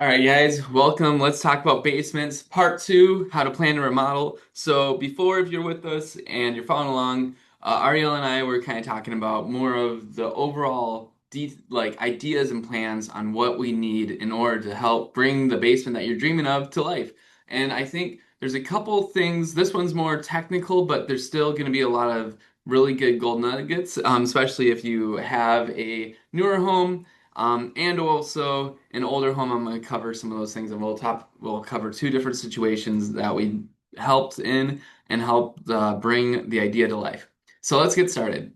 All right, guys, welcome. Let's talk about basements. Part two, how to plan and remodel. So, before, if you're with us and you're following along, Ariel and I were kind of talking about more of the overall ideas and plans on what we need in order to help bring the basement that you're dreaming of to life. And I think there's a couple things. This one's more technical, but there's still going to be a lot of really good gold nuggets, especially if you have a newer home. And also an older home, I'm going to cover some of those things, and we'll cover two different situations that we helped in and helped bring the idea to life. So let's get started.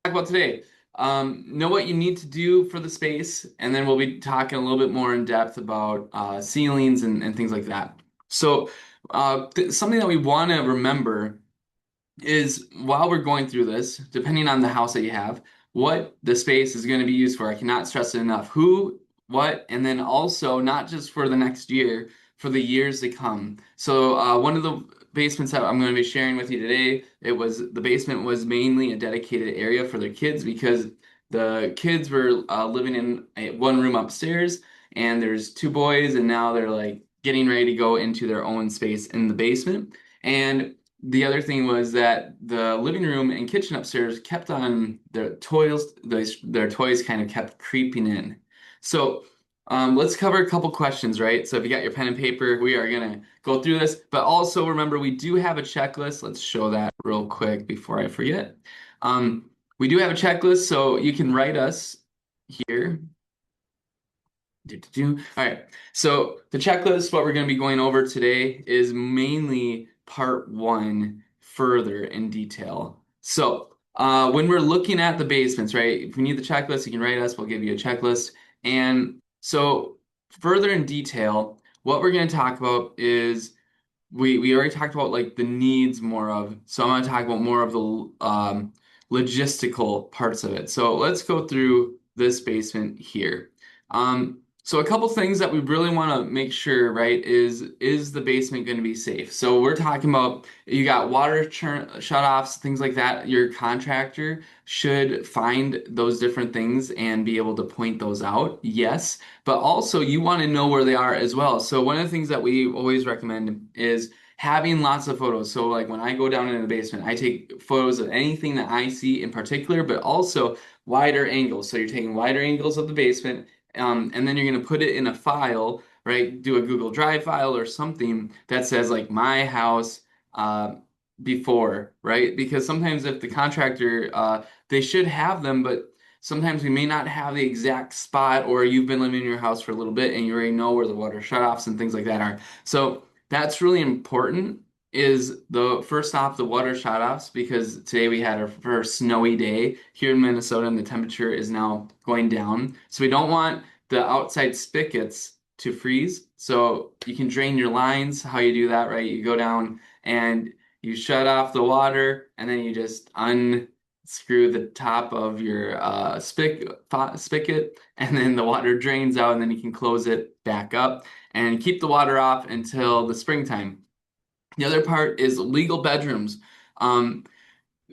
Talk about today. Know what you need to do for the space, and then we'll be talking a little bit more in depth about ceilings and things like that. So, something that we want to remember is while we're going through this, depending on the house that you have, what the space is going to be used for. I cannot stress it enough. Who, what, and then also not just for the next year, for the years to come. So one of the basements that I'm going to be sharing with you today, the basement was mainly a dedicated area for their kids because the kids were living in one room upstairs, and there's two boys, and now they're like getting ready to go into their own space in the basement. And the other thing was that the living room and kitchen upstairs kept on their toys kind of kept creeping in. So let's cover a couple questions, right? So if you got your pen and paper, we are gonna go through this, but also remember we do have a checklist. Let's show that real quick before I forget. We do have a checklist, so you can write us here. All right. So the checklist, what we're going to be going over today is mainly part one further in detail. So when we're looking at the basements, right? If we need the checklist, you can write us. We'll give you a checklist. And so further in detail, what we're going to talk about is we already talked about like the needs more of. So I'm going to talk about more of the logistical parts of it. So let's go through this basement here. So a couple things that we really want to make sure, right, is the basement going to be safe? So we're talking about you got shut-offs, things like that. Your contractor should find those different things and be able to point those out. Yes, but also you want to know where they are as well. So one of the things that we always recommend is having lots of photos. So like when I go down into the basement, I take photos of anything that I see in particular, but also wider angles. So you're taking wider angles of the basement, and then you're going to put it in a file, right? Do a Google Drive file or something that says like my house uh, before, right? Because sometimes if the contractor, they should have them, but sometimes we may not have the exact spot, or you've been living in your house for a little bit and you already know where the water shutoffs and things like that are. So that's really important. Is the first off the water shutoffs, because today we had our first snowy day here in Minnesota and the temperature is now going down. So we don't want the outside spigots to freeze. So you can drain your lines. How you do that, right? You go down and you shut off the water, and then you just unscrew the top of your spigot, and then the water drains out, and then you can close it back up and keep the water off until the springtime. The other part is legal bedrooms. Um,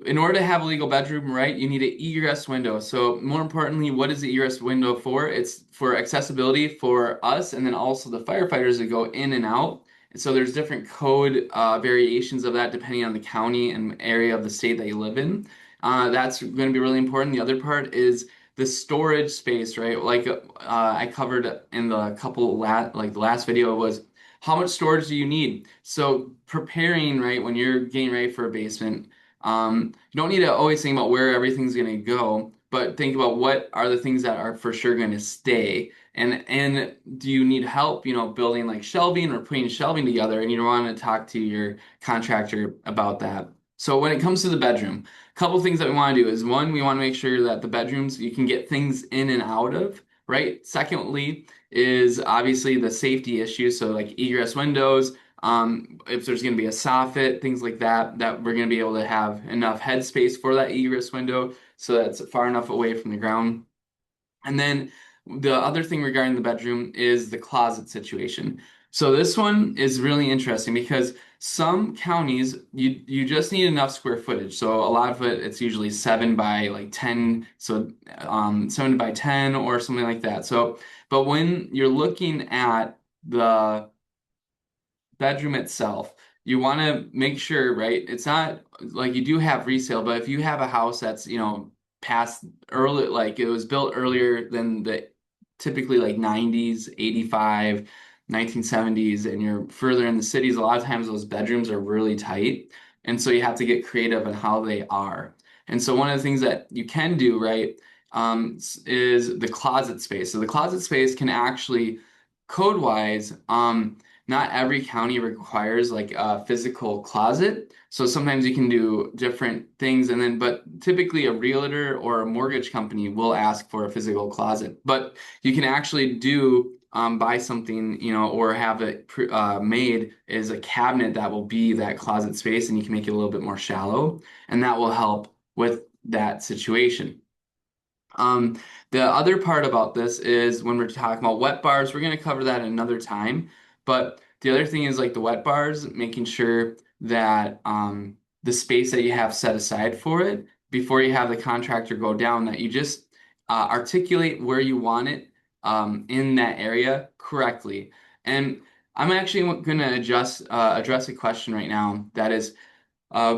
in order to have a legal bedroom, right, you need an egress window. So more importantly, what is the egress window for? It's for accessibility for us and then also the firefighters that go in and out. And so there's different code variations of that depending on the county and area of the state that you live in. That's going to be really important. The other part is the storage space, right? Like I covered in the last video was how much storage do you need? So preparing, right, when you're getting ready for a basement, you don't need to always think about where everything's going to go, but think about what are the things that are for sure going to stay. And do you need help, building like shelving or putting shelving together? And you want to talk to your contractor about that. So when it comes to the bedroom, a couple things that we want to do is one, we want to make sure that the bedrooms you can get things in and out of, right? Secondly, is obviously the safety issue. So like egress windows, if there's going to be a soffit, things like that, that we're going to be able to have enough headspace for that egress window so that's far enough away from the ground. And then the other thing regarding the bedroom is the closet situation. So this one is really interesting because some counties you just need enough square footage. So a lot of it's usually 7 by like 10, so 7 by 10 or something like that. So But when you're looking at the bedroom itself, you want to make sure, right? It's not like you do have resale, but if you have a house that's, past early, like it was built earlier than the typically like 90s, 85, 1970s, and you're further in the cities, a lot of times those bedrooms are really tight. And so you have to get creative on how they are. And so one of the things that you can do, right, is the closet space. So the closet space can actually, code wise, not every county requires like a physical closet. So sometimes you can do different things but typically a realtor or a mortgage company will ask for a physical closet. But you can actually buy something, or have it made as a cabinet that will be that closet space, and you can make it a little bit more shallow, and that will help with that situation. Um, the other part about this is when we're talking about wet bars, we're going to cover that another time. But the other thing is like the wet bars, making sure that the space that you have set aside for it before you have the contractor go down, that you just articulate where you want it in that area correctly. And I'm actually going to address a question right now that is,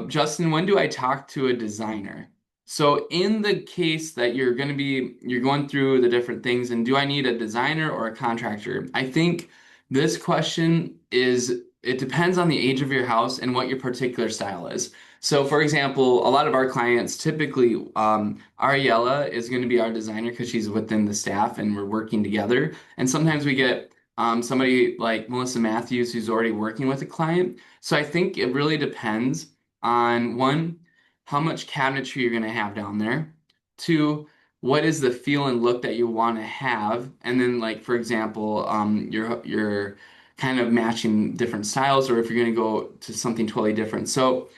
Justin, when do I talk to a designer? So in the case that you're going through the different things, and do I need a designer or a contractor? I think this question it depends on the age of your house and what your particular style is. So for example, a lot of our clients typically, Ariella is going to be our designer because she's within the staff and we're working together. And sometimes we get somebody like Melissa Matthews who's already working with a client. So I think it really depends on one, how much cabinetry you're going to have down there. Two, what is the feel and look that you want to have? And then, like for example, you're kind of matching different styles, or if you're going to go to something totally different. So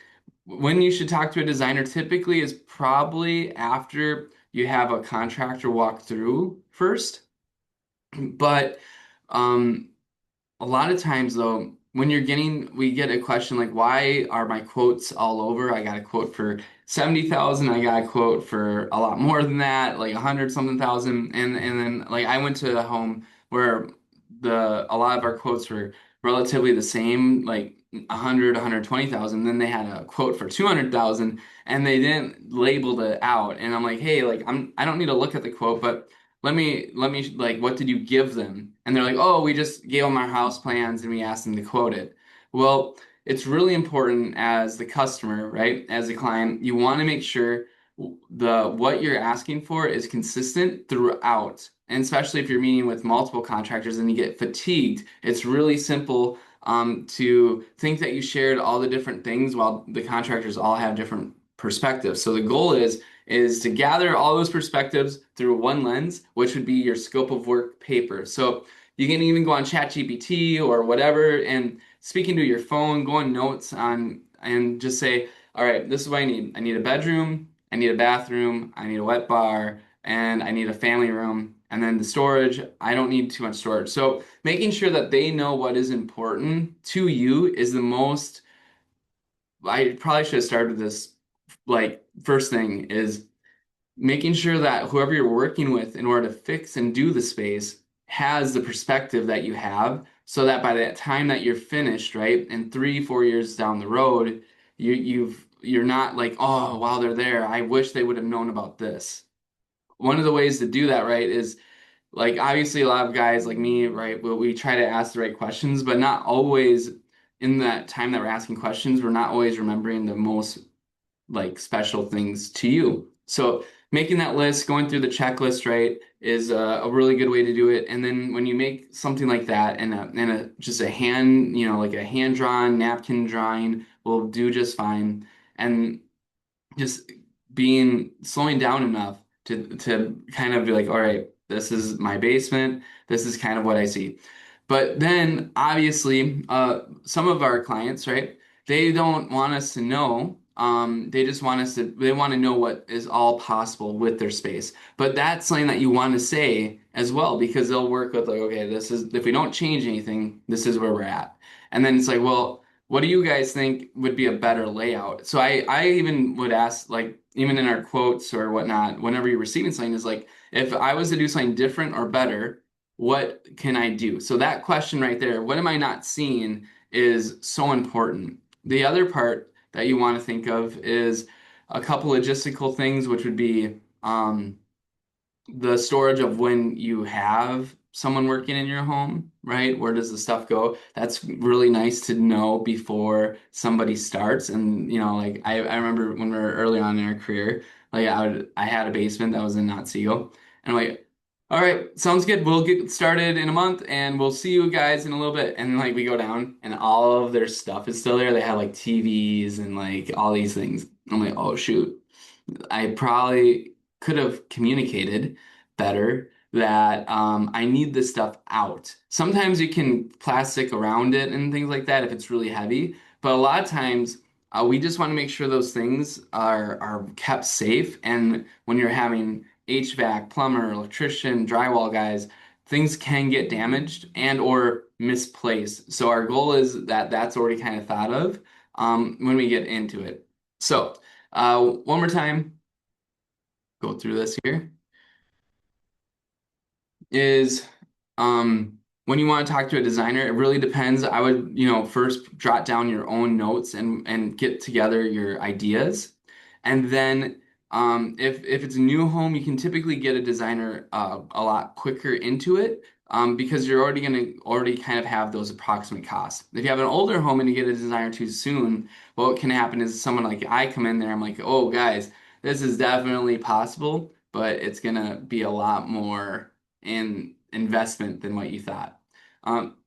when you should talk to a designer typically is probably after you have a contractor walk through first. But um, a lot of times though, we get a question like, why are my quotes all over? I got a quote for 70,000. I got a quote for a lot more than that, like 100 something thousand. And then like I went to a home where a lot of our quotes were relatively the same, like 100, 120,000. Then they had a quote for 200,000 and they didn't label it out. And I'm like, hey, like I don't need to look at the quote, but let me like, what did you give them? And they're like, oh, we just gave them our house plans and we asked them to quote it. Well, it's really important as the customer, right? As a client, you want to make sure the what you're asking for is consistent throughout. And especially if you're meeting with multiple contractors and you get fatigued, it's really simple to think that you shared all the different things while the contractors all have different perspectives. So the goal is to gather all those perspectives through one lens, which would be your scope of work paper. So you can even go on ChatGPT or whatever and speaking to your phone, go on notes on and just say, all right, this is what I need. I need a bedroom, I need a bathroom, I need a wet bar, and I need a family room. And then the storage, I don't need too much storage. So making sure that they know what is important to you is the most, I probably should have started this like first thing is making sure that whoever you're working with in order to fix and do the space has the perspective that you have so that by the time that you're finished, right, and 3, 4 years down the road, you're not like, oh, while they're there, I wish they would have known about this. One of the ways to do that, right, is like obviously a lot of guys like me, right, we try to ask the right questions, but not always in that time that we're asking questions, we're not always remembering the most like special things to you. So making that list, going through the checklist, right, is a really good way to do it. And then when you make something like that and just a hand, like a hand drawn napkin drawing will do just fine. And just slowing down enough to kind of be like, all right, this is my basement. This is kind of what I see. But then obviously, some of our clients, right, they don't want us to know. They just want they want to know what is all possible with their space. But that's something that you want to say as well, because they'll work with like, okay, this is, if we don't change anything, this is where we're at. And then it's like, well, what do you guys think would be a better layout? So I even would ask, like, even in our quotes or whatnot, whenever you're receiving something, is like, if I was to do something different or better, what can I do? So that question right there, what am I not seeing, is so important. The other part that you want to think of is a couple logistical things, which would be the storage of when you have someone working in your home, right? Where does the stuff go? That's really nice to know before somebody starts. And like I remember when we were early on in our career, like I had a basement that was in Otsego, and I'm like, all right, sounds good. We'll get started in a month, and we'll see you guys in a little bit. And like we go down, and all of their stuff is still there. They have like TVs and like all these things. I'm like, oh shoot. I probably could have communicated better that I need this stuff out. Sometimes you can plastic around it and things like that if it's really heavy, but a lot of times we just want to make sure those things are kept safe. And when you're having HVAC, plumber, electrician, drywall guys, things can get damaged and or misplaced. So our goal is that that's already kind of thought of when we get into it. So. One more time, go through this here, is when you want to talk to a designer, it really depends. I would, first jot down your own notes and get together your ideas. And then if it's a new home, you can typically get a designer a lot quicker into it because you're already going to already kind of have those approximate costs. If you have an older home and you get a designer too soon, what can happen is someone like I come in there, I'm like, oh, guys, this is definitely possible, but it's going to be a lot more in investment than what you thought. Um,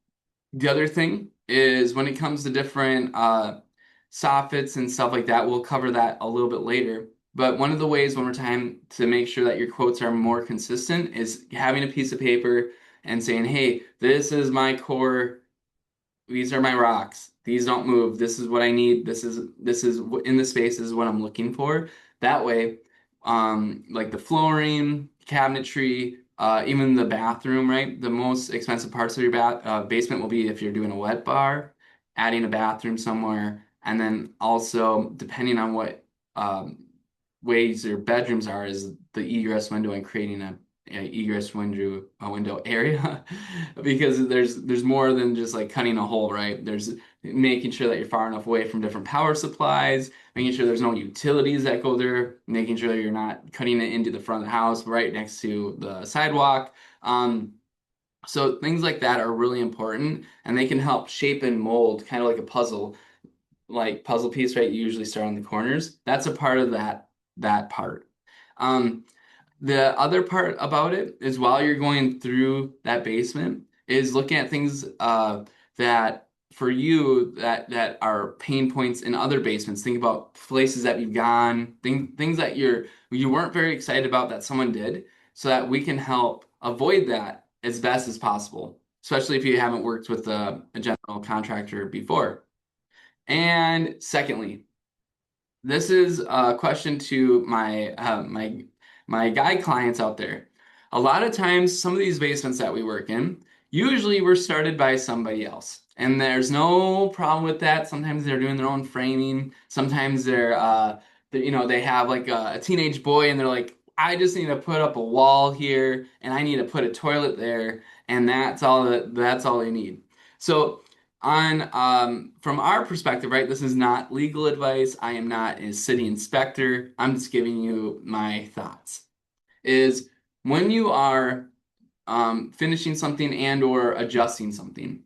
the other thing is when it comes to different soffits and stuff like that, we'll cover that a little bit later. But one of the ways, one more time, to make sure that your quotes are more consistent is having a piece of paper and saying, hey, this is my core, these are my rocks. These don't move. This is what I need. This is in the space. This is what I'm looking for. That way, like the flooring, cabinetry, even the bathroom, right? The most expensive parts of your basement will be if you're doing a wet bar, adding a bathroom somewhere, and then also depending on what ways your bedrooms are, is the egress window and creating a egress window area because there's more than just like cutting a hole, right? There's making sure that you're far enough away from different power supplies, making sure there's no utilities that go there, making sure that you're not cutting it into the front of the house right next to the sidewalk. So things like that are really important and they can help shape and mold kind of like a puzzle, like puzzle piece, right? You usually start on the corners. That's a part of that part. Um, the other part about it is while you're going through that basement is looking at things that for you that are pain points in other basements. Think about places that you've gone, things that you weren't very excited about that someone did, so that we can help avoid that as best as possible, especially if you haven't worked with a general contractor before. And secondly, this is a question to my guy clients out there. A lot of times, some of these basements that we work in, usually we're started by somebody else, and there's no problem with that. Sometimes they're doing their own framing. Sometimes they have like a teenage boy, and they're like, I just need to put up a wall here, and I need to put a toilet there, and that's all they need. So on from our perspective, right, this is not legal advice. I am not a city inspector. I'm just giving you my thoughts. Is when you are finishing something and or adjusting something,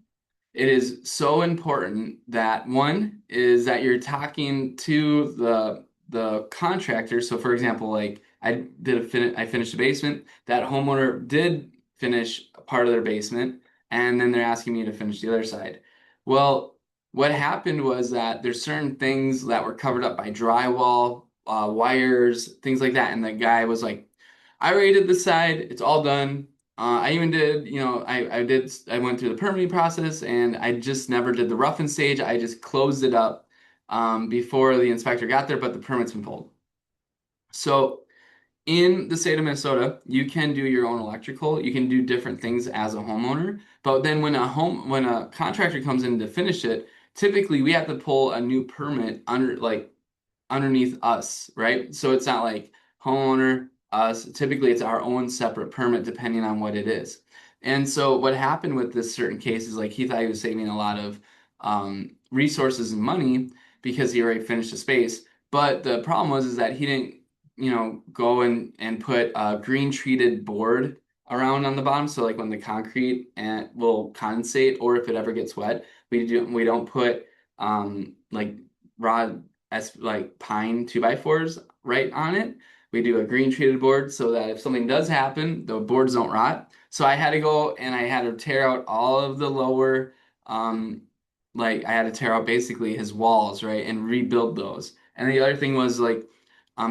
it is so important that one is that you're talking to the contractor. So for example, like I finished a basement. That homeowner did finish a part of their basement, and then they're asking me to finish the other side. Well, what happened was that there's certain things that were covered up by drywall, wires, things like that, and the guy was like, I rated the side. It's all done. I even did, I went through the permitting process and I just never did the rough and stage. I just closed it up before the inspector got there, but the permit's been pulled. So in the state of Minnesota, you can do your own electrical. You can do different things as a homeowner. But then when a contractor comes in to finish it, typically we have to pull a new permit underneath us, right? So it's not like homeowner, us. Typically, it's our own separate permit depending on what it is. And so what happened with this certain case is like he thought he was saving a lot of resources and money because he already finished the space. But the problem was is that he didn't, go and put a green treated board around on the bottom. So like when the concrete and will condensate, or if it ever gets wet, we don't put like rod as like pine 2x4s right on it. We do a green treated board so that if something does happen, the boards don't rot. So I had to go and I had to tear out all of the lower, um, like I had to tear out basically his walls, right, and rebuild those. And the other thing was like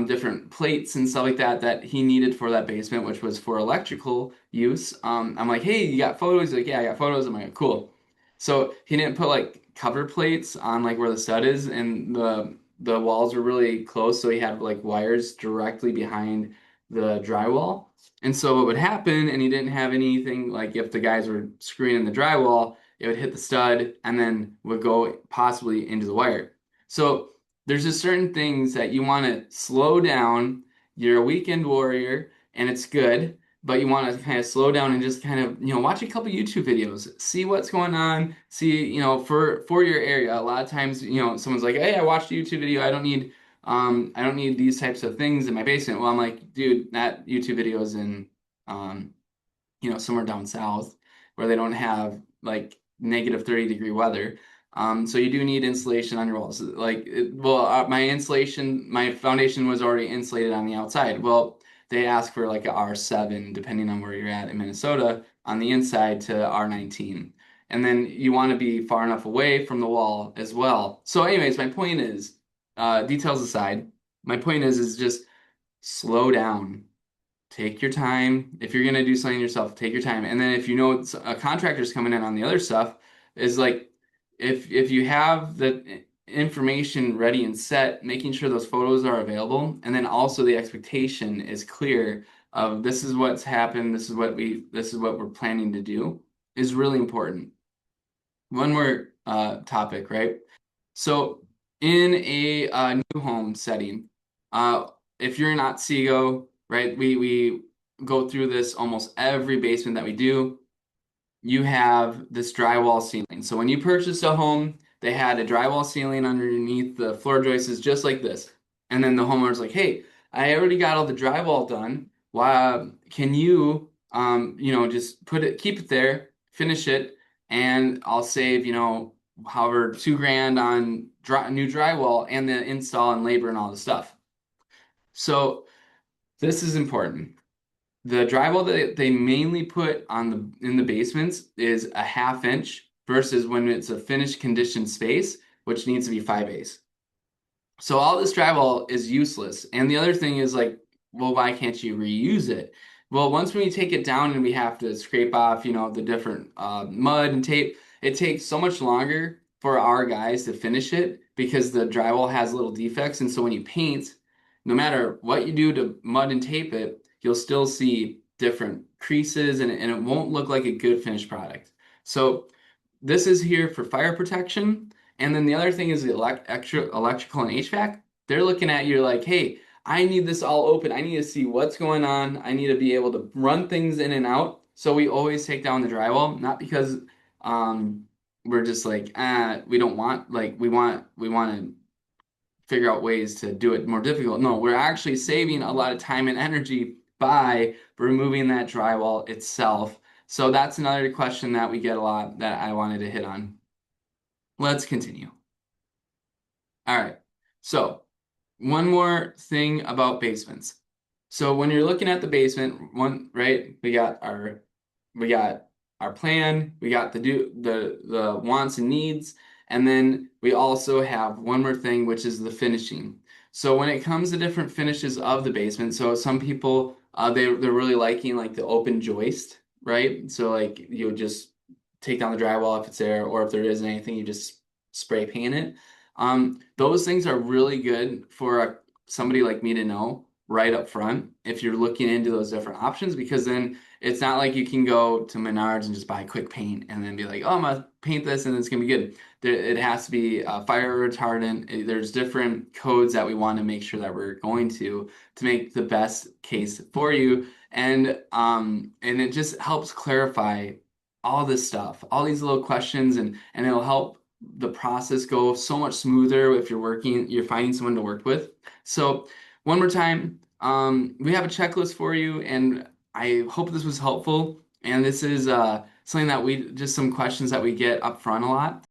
different plates and stuff like that that he needed for that basement, which was for electrical use. I'm like, hey, you got photos? He's like, yeah, I got photos. I'm like, cool. So he didn't put like cover plates on like where the stud is, and the walls were really close, so he had like wires directly behind the drywall. And so what would happen, and he didn't have anything like if the guys were screwing in the drywall, it would hit the stud and then would go possibly into the wire. So there's just certain things that you want to slow down. You're a weekend warrior and it's good, but you want to kind of slow down and just kind of, watch a couple YouTube videos, see what's going on, see, for your area. A lot of times, someone's like, "Hey, I watched a YouTube video. I don't need these types of things in my basement." Well, I'm like, dude, that YouTube video is in um, somewhere down south where they don't have like -30-degree weather. So you do need insulation on your walls. Like, my insulation, my foundation was already insulated on the outside. Well, they ask for like a R7, depending on where you're at in Minnesota, on the inside to R19. And then you want to be far enough away from the wall as well. So, anyways, my point is, details aside, my point is just slow down. Take your time. If you're gonna do something yourself, take your time. And then if you know a contractor's coming in on the other stuff, is like if you have the information ready and set, making sure those photos are available, and then also the expectation is clear of this is what's happened, this is what we're planning to do, is really important. One more topic, right? So in a new home setting, uh, if you're in Otsego, right, we go through this almost every basement that we do. You have this drywall ceiling. So when you purchased a home, they had a drywall ceiling underneath the floor joists just like this. And then the homeowner's like, "Hey, I already got all the drywall done. Why can you just keep it there, finish it, and I'll save, however, 2 grand on new drywall and the install and labor and all the stuff." So this is important. The drywall that they mainly put on in the basements is a 1/2 inch versus when it's a finished condition space, which needs to be 5/8. So all this drywall is useless. And the other thing is like, well, why can't you reuse it? Well, once we take it down and we have to scrape off, the different mud and tape, it takes so much longer for our guys to finish it because the drywall has little defects. And so when you paint, no matter what you do to mud and tape it, you'll still see different creases and it won't look like a good finished product. So this is here for fire protection. And then the other thing is the electrical and HVAC. They're looking at you like, hey, I need this all open. I need to see what's going on. I need to be able to run things in and out. So we always take down the drywall, not because um, we're just like, we don't want, like, we want to figure out ways to do it more difficult. No, we're actually saving a lot of time and energy by removing that drywall itself. So that's another question that we get a lot that I wanted to hit on. Let's continue. All right. So, one more thing about basements. So when you're looking at the basement, right, we got our plan, we got the wants and needs, and then we also have one more thing, which is the finishing. So when it comes to different finishes of the basement, so some people they're really liking like the open joist, right? So like you would just take down the drywall if it's there, or if there isn't anything, you just spray paint it. Those things are really good for somebody like me to know right up front if you're looking into those different options, because then it's not like you can go to Menards and just buy quick paint and then be like, oh, I'm gonna paint this and it's gonna be good. It has to be fire retardant. There's different codes that we want to make sure that we're going to make the best case for you. and it just helps clarify all this stuff, all these little questions, and it'll help the process go so much smoother if you're finding someone to work with. So one more time, we have a checklist for you, and I hope this was helpful. And this is something that just some questions that we get up front a lot.